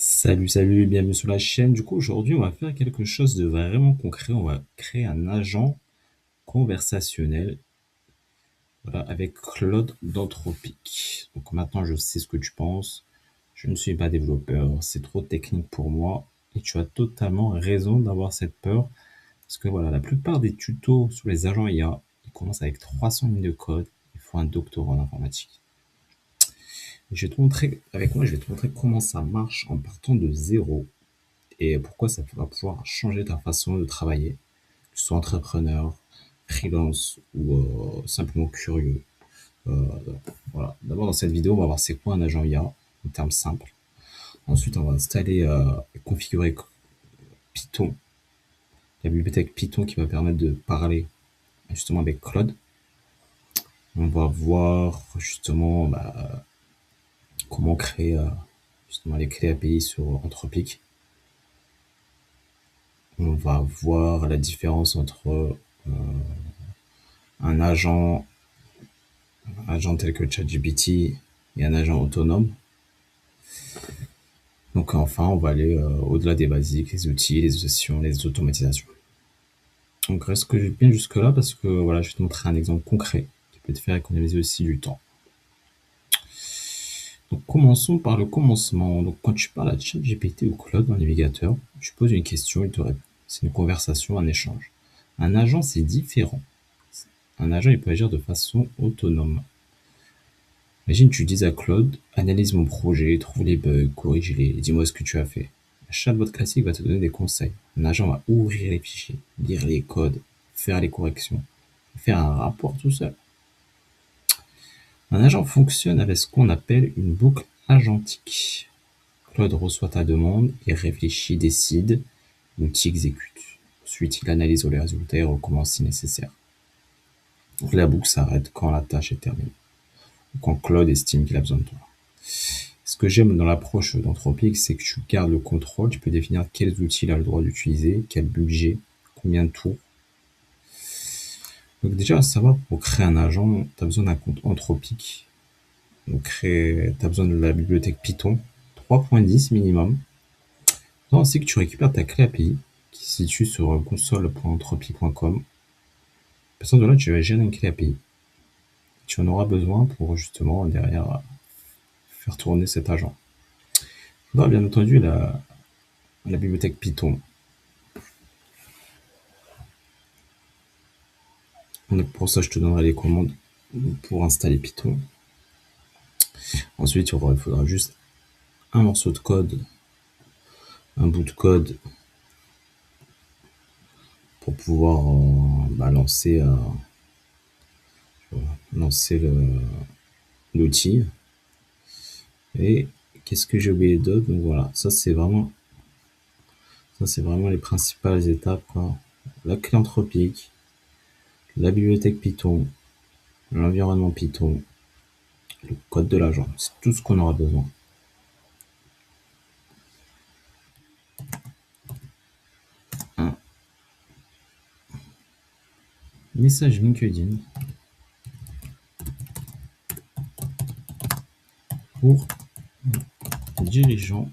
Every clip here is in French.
Salut, salut, bienvenue sur la chaîne. Du coup, aujourd'hui, on va faire quelque chose de vraiment concret. On va créer un agent conversationnel, voilà, avec Claude d'Anthropic. Donc maintenant, je sais ce que tu penses. Je ne suis pas développeur, c'est trop technique pour moi. Et tu as totalement raison d'avoir cette peur. Parce que voilà, la plupart des tutos sur les agents IA, ils commencent avec 300 lignes de code. Il faut un doctorat en informatique. Je vais te montrer, avec moi, je vais te montrer comment ça marche en partant de zéro et pourquoi ça va pouvoir changer ta façon de travailler, que tu sois entrepreneur, freelance ou simplement curieux. Euh, voilà. D'abord, dans cette vidéo, on va voir c'est quoi un agent IA en termes simples. Ensuite, on va installer et configurer Python, la bibliothèque Python qui va permettre de parler justement avec Claude. On va voir justement comment créer justement les clés API sur Anthropic. On va voir la différence entre un agent tel que ChatGPT et un agent autonome. Donc enfin, on va aller au-delà des basiques, les outils, les sessions, les automatisations. Donc reste que bien jusque-là parce que voilà, je vais te montrer un exemple concret qui peut te faire économiser aussi du temps. Donc commençons par le commencement. Donc quand tu parles à ChatGPT ou Claude dans le navigateur, tu poses une question, il te répond. C'est une conversation, un échange. Un agent, c'est différent. Un agent, il peut agir de façon autonome. Imagine, tu dis à Claude, analyse mon projet, trouve les bugs, corrige-les, dis-moi ce que tu as fait. Un chatbot classique va te donner des conseils. Un agent va ouvrir les fichiers, lire les codes, faire les corrections, faire un rapport tout seul. Un agent fonctionne avec ce qu'on appelle une boucle agentique. Claude reçoit ta demande et réfléchit, décide, l'outil exécute. Ensuite, il analyse les résultats et recommence si nécessaire. Donc la boucle s'arrête quand la tâche est terminée, ou quand Claude estime qu'il a besoin de toi. Ce que j'aime dans l'approche d'Anthropic, c'est que tu gardes le contrôle, tu peux définir quels outils il a le droit d'utiliser, quel budget, combien de tours. Donc déjà, à savoir, pour créer un agent, tu as besoin d'un compte Anthropic. Donc tu as besoin de la bibliothèque Python, 3.10 minimum. Ainsi que tu récupères ta clé API qui se situe sur console.anthropic.com. À partir de là, tu vas gérer une clé API. Tu en auras besoin pour justement derrière faire tourner cet agent. Il faudra bien entendu la bibliothèque Python. Donc pour ça, je te donnerai les commandes pour installer Python. Ensuite, il faudra juste un morceau de code, un bout de code pour pouvoir lancer l'outil. Et qu'est-ce que j'ai oublié d'autre? Donc voilà, ça c'est vraiment les principales étapes, quoi. La clé Anthropic, la bibliothèque Python, l'environnement Python, le code de l'agent. C'est tout ce qu'on aura besoin. Un message LinkedIn pour dirigeants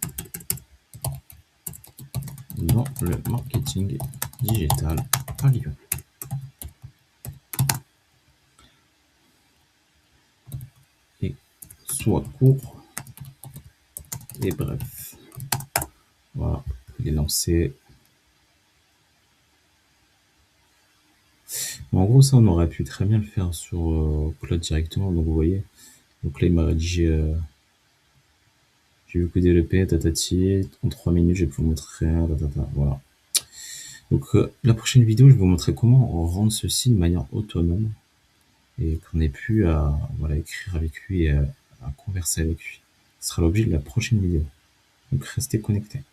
dans le marketing digital à Lyon. Et soit court et bref. Voilà, il est lancé. Bon, en gros, ça, on aurait pu très bien le faire sur Claude directement. Donc, vous voyez, donc là, il m'a rédigé. J'ai vu que développer, tatati, en 3 minutes, je vais vous montrer, voilà. Donc, la prochaine vidéo, je vais vous montrer comment rendre ceci de manière autonome et qu'on ait plus à écrire avec lui et à converser avec lui. Ce sera l'objet de la prochaine vidéo. Donc, restez connectés.